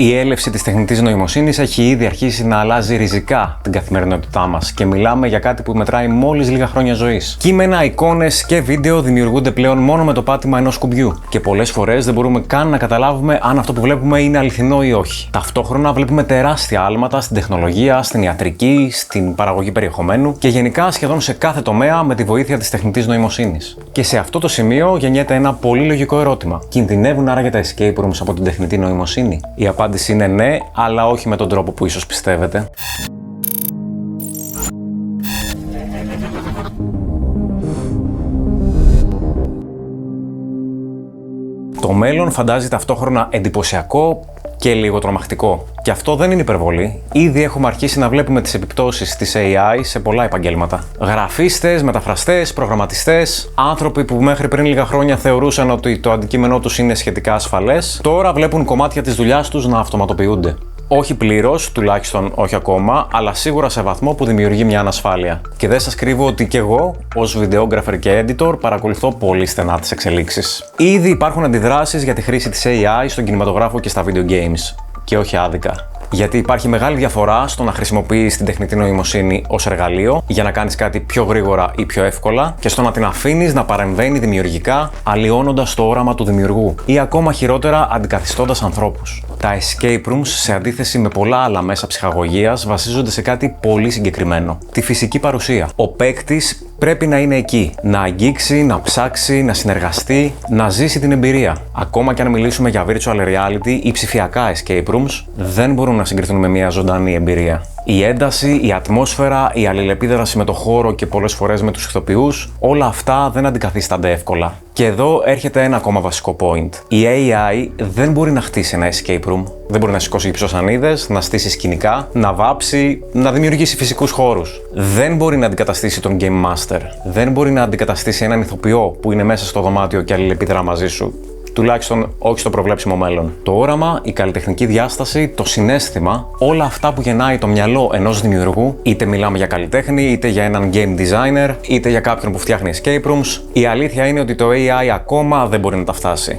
Η έλευση της τεχνητής νοημοσύνης έχει ήδη αρχίσει να αλλάζει ριζικά την καθημερινότητά μας και μιλάμε για κάτι που μετράει μόλις λίγα χρόνια ζωής. Κείμενα, εικόνες και βίντεο δημιουργούνται πλέον μόνο με το πάτημα ενός κουμπιού και πολλές φορές δεν μπορούμε καν να καταλάβουμε αν αυτό που βλέπουμε είναι αληθινό ή όχι. Ταυτόχρονα βλέπουμε τεράστια άλματα στην τεχνολογία, στην ιατρική, στην παραγωγή περιεχομένου και γενικά σχεδόν σε κάθε τομέα με τη βοήθεια της τεχνητής νοημοσύνης. Και σε αυτό το σημείο γεννιέται ένα πολύ λογικό ερώτημα. Κινδυνεύουν άραγε τα escape rooms από την τεχνητή νοημοσύνη? Η απάντηση είναι ναι, αλλά όχι με τον τρόπο που ίσως πιστεύετε. Το μέλλον φαντάζει ταυτόχρονα εντυπωσιακό και λίγο τρομακτικό. Και αυτό δεν είναι υπερβολή. Ήδη έχουμε αρχίσει να βλέπουμε τις επιπτώσεις της AI σε πολλά επαγγέλματα. Γραφίστες, μεταφραστές, προγραμματιστές, άνθρωποι που μέχρι πριν λίγα χρόνια θεωρούσαν ότι το αντικείμενό τους είναι σχετικά ασφαλές, τώρα βλέπουν κομμάτια της δουλειάς τους να αυτοματοποιούνται. Όχι πλήρως, τουλάχιστον όχι ακόμα, αλλά σίγουρα σε βαθμό που δημιουργεί μια ανασφάλεια. Και δεν σας κρύβω ότι και εγώ, ως videographer και editor, παρακολουθώ πολύ στενά τις εξελίξεις. Ήδη υπάρχουν αντιδράσεις για τη χρήση της AI στον κινηματογράφο και στα video games. Και όχι άδικα. Γιατί υπάρχει μεγάλη διαφορά στο να χρησιμοποιείς την τεχνητή νοημοσύνη ως εργαλείο για να κάνεις κάτι πιο γρήγορα ή πιο εύκολα και στο να την αφήνεις να παρεμβαίνει δημιουργικά, αλλοιώνοντας το όραμα του δημιουργού ή ακόμα χειρότερα αντικαθιστώντας ανθρώπους. Τα escape rooms, σε αντίθεση με πολλά άλλα μέσα ψυχαγωγίας, βασίζονται σε κάτι πολύ συγκεκριμένο. Τη φυσική παρουσία. Ο παίκτης πρέπει να είναι εκεί. Να αγγίξει, να ψάξει, να συνεργαστεί, να ζήσει την εμπειρία. Ακόμα και αν μιλήσουμε για virtual reality ή ψηφιακά escape rooms, δεν μπορούν να συγκριθούν με μια ζωντανή εμπειρία. Η ένταση, η ατμόσφαιρα, η αλληλεπίδραση με το χώρο και πολλές φορές με τους ηθοποιούς, όλα αυτά δεν αντικαθίστανται εύκολα. Και εδώ έρχεται ένα ακόμα βασικό point. Η AI δεν μπορεί να χτίσει ένα escape room. Δεν μπορεί να σηκώσει υψοσανίδες, να στήσει σκηνικά, να βάψει, να δημιουργήσει φυσικούς χώρους. Δεν μπορεί να αντικαταστήσει τον Game Master. Δεν μπορεί να αντικαταστήσει έναν ηθοποιό που είναι μέσα στο δωμάτιο και αλληλεπιδρά μαζί σου. Τουλάχιστον όχι στο προβλέψιμο μέλλον. Το όραμα, η καλλιτεχνική διάσταση, το συναίσθημα, όλα αυτά που γεννάει το μυαλό ενός δημιουργού, είτε μιλάμε για καλλιτέχνη, είτε για έναν game designer, είτε για κάποιον που φτιάχνει escape rooms, η αλήθεια είναι ότι το AI ακόμα δεν μπορεί να τα φτάσει.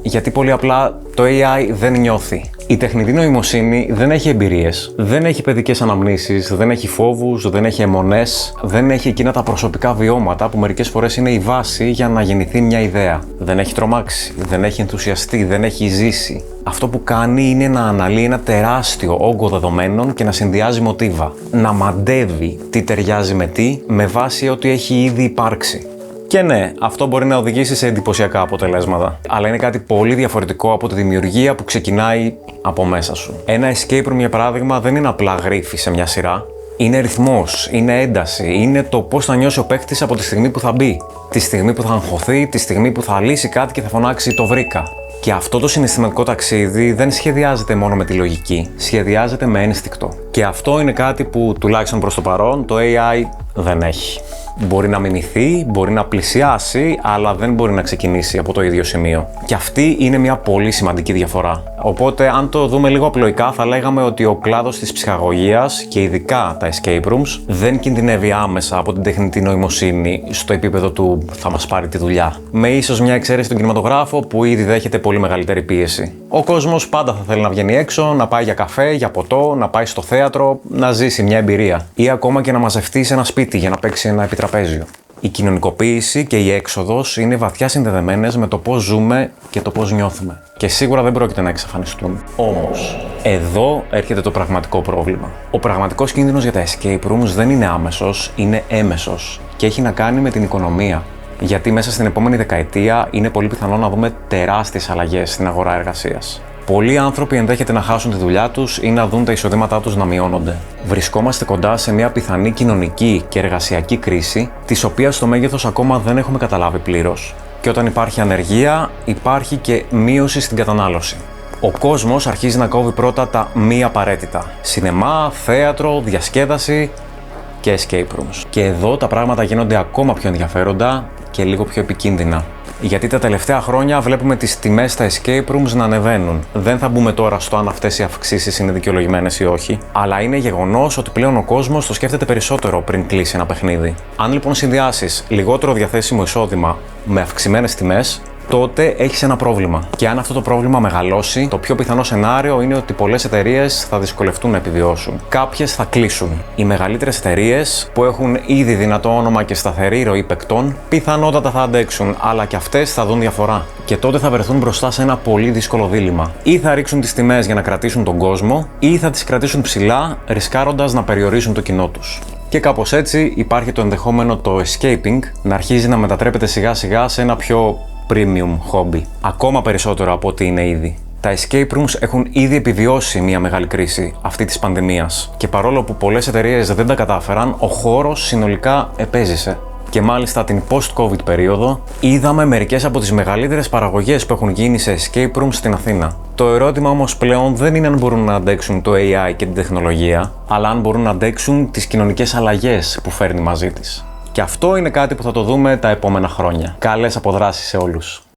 Γιατί πολύ απλά το AI δεν νιώθει. Η τεχνητή νοημοσύνη δεν έχει εμπειρίες, δεν έχει παιδικές αναμνήσεις, δεν έχει φόβους, δεν έχει αιμονές, δεν έχει εκείνα τα προσωπικά βιώματα που μερικές φορές είναι η βάση για να γεννηθεί μια ιδέα. Δεν έχει τρομάξει, δεν έχει ενθουσιαστεί, δεν έχει ζήσει. Αυτό που κάνει είναι να αναλύει ένα τεράστιο όγκο δεδομένων και να συνδυάζει μοτίβα. Να μαντεύει τι ταιριάζει με τι με βάση ό,τι έχει ήδη υπάρξει. Και ναι, αυτό μπορεί να οδηγήσει σε εντυπωσιακά αποτελέσματα. Αλλά είναι κάτι πολύ διαφορετικό από τη δημιουργία που ξεκινάει από μέσα σου. Ένα escape room, για παράδειγμα, δεν είναι απλά γρίφη σε μια σειρά. Είναι ρυθμός, είναι ένταση, είναι το πώς θα νιώσει ο παίκτης από τη στιγμή που θα μπει. Τη στιγμή που θα αγχωθεί, τη στιγμή που θα λύσει κάτι και θα φωνάξει «το βρήκα». Και αυτό το συναισθηματικό ταξίδι δεν σχεδιάζεται μόνο με τη λογική, σχεδιάζεται με ένστικτο. Και αυτό είναι κάτι που τουλάχιστον προς το παρόν το AI δεν έχει. Μπορεί να μιμηθεί, μπορεί να πλησιάσει, αλλά δεν μπορεί να ξεκινήσει από το ίδιο σημείο. Και αυτή είναι μια πολύ σημαντική διαφορά. Οπότε, αν το δούμε λίγο απλοϊκά, θα λέγαμε ότι ο κλάδος της ψυχαγωγίας και ειδικά τα escape rooms δεν κινδυνεύει άμεσα από την τεχνητή νοημοσύνη στο επίπεδο του θα μας πάρει τη δουλειά. Με ίσως μια εξαίρεση στον κινηματογράφο που ήδη δέχεται πολύ μεγαλύτερη πίεση. Ο κόσμος πάντα θα θέλει να βγαίνει έξω, να πάει για καφέ, για ποτό, να πάει στο θέατρο, να ζήσει μια εμπειρία. Ή ακόμα και να μαζευτεί σε ένα σπίτι για να παίξει ένα επιτραπέζιο. Η κοινωνικοποίηση και η έξοδος είναι βαθιά συνδεδεμένες με το πώς ζούμε και το πώς νιώθουμε. Και σίγουρα δεν πρόκειται να εξαφανιστούν. Όμως, εδώ έρχεται το πραγματικό πρόβλημα. Ο πραγματικός κίνδυνος για τα escape rooms δεν είναι άμεσος, είναι έμεσος. Και έχει να κάνει με την οικονομία. Γιατί μέσα στην επόμενη δεκαετία είναι πολύ πιθανό να δούμε τεράστιες αλλαγές στην αγορά εργασίας. Πολλοί άνθρωποι ενδέχεται να χάσουν τη δουλειά τους ή να δουν τα εισοδήματά τους να μειώνονται. Βρισκόμαστε κοντά σε μια πιθανή κοινωνική και εργασιακή κρίση, της οποίας το μέγεθος ακόμα δεν έχουμε καταλάβει πλήρως. Και όταν υπάρχει ανεργία, υπάρχει και μείωση στην κατανάλωση. Ο κόσμος αρχίζει να κόβει πρώτα τα μη απαραίτητα. Σινεμά, θέατρο, διασκέδαση και escape rooms. Και εδώ τα πράγματα γίνονται ακόμα πιο ενδιαφέροντα και λίγο πιο επικίνδυνα. Γιατί τα τελευταία χρόνια βλέπουμε τις τιμές στα escape rooms να ανεβαίνουν. Δεν θα μπούμε τώρα στο αν αυτές οι αυξήσεις είναι δικαιολογημένες ή όχι, αλλά είναι γεγονός ότι πλέον ο κόσμος το σκέφτεται περισσότερο πριν κλείσει ένα παιχνίδι. Αν λοιπόν συνδυάσεις λιγότερο διαθέσιμο εισόδημα με αυξημένες τιμές, τότε έχεις ένα πρόβλημα. Και αν αυτό το πρόβλημα μεγαλώσει, το πιο πιθανό σενάριο είναι ότι πολλές εταιρείες θα δυσκολευτούν να επιβιώσουν. Κάποιες θα κλείσουν. Οι μεγαλύτερες εταιρείες που έχουν ήδη δυνατό όνομα και σταθερή ροή παικτών, πιθανότατα θα αντέξουν, αλλά και αυτές θα δουν διαφορά. Και τότε θα βρεθούν μπροστά σε ένα πολύ δύσκολο δίλημμα. Ή θα ρίξουν τις τιμές για να κρατήσουν τον κόσμο, ή θα τις κρατήσουν ψηλά, ρισκάροντας να περιορίσουν το κοινό τους. Και κάπως έτσι υπάρχει το ενδεχόμενο το escaping να αρχίζει να μετατρέπεται σιγά σιγά σε ένα πιο premium hobby. Ακόμα περισσότερο από ό,τι είναι ήδη. Τα escape rooms έχουν ήδη επιβιώσει μια μεγάλη κρίση αυτή της πανδημίας. Και παρόλο που πολλές εταιρείες δεν τα κατάφεραν, ο χώρος συνολικά επέζησε. Και μάλιστα την post-COVID περίοδο είδαμε μερικές από τις μεγαλύτερες παραγωγές που έχουν γίνει σε escape rooms στην Αθήνα. Το ερώτημα όμως πλέον δεν είναι αν μπορούν να αντέξουν το AI και την τεχνολογία, αλλά αν μπορούν να αντέξουν τις κοινωνικές αλλαγές που φέρνει μαζί της. Και αυτό είναι κάτι που θα το δούμε τα επόμενα χρόνια. Καλές αποδράσεις σε όλους.